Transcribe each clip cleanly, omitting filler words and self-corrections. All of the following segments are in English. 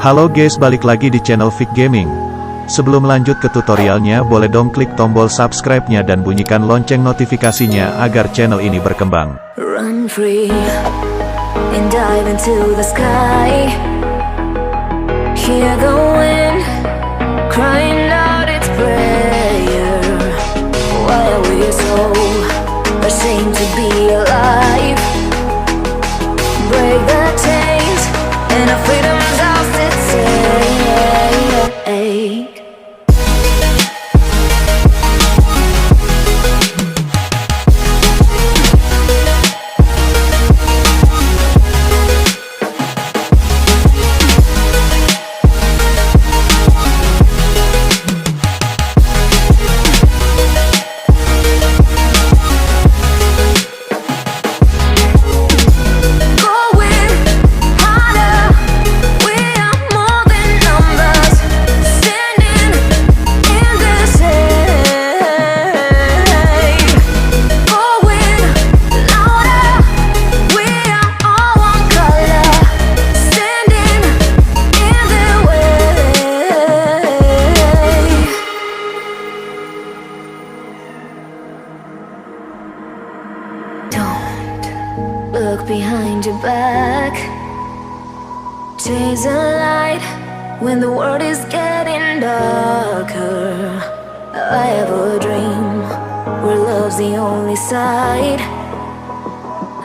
Halo guys, balik lagi di channel FIK Gaming. Sebelum lanjut ke tutorialnya, boleh dong klik tombol subscribe-nya dan bunyikan lonceng notifikasinya agar channel ini berkembang. Run free and dive into the sky. Hear the wind crying out its prayer. Why are we so ashamed to be alive? Break the chains and our freedom's ours to take. Look behind your back. Chase a light when the world is getting darker. I have a dream where love's the only side.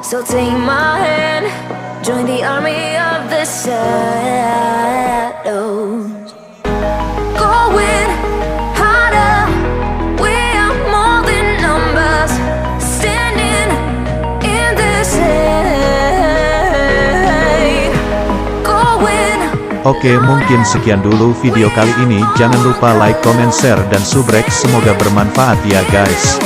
So take my hand, join the army of the shadows. Going harder, we are more than numbers. Standing in this shade. Going. Oke, mungkin sekian dulu video kali ini. Jangan lupa like, comment, share, dan subrek. Semoga bermanfaat ya guys.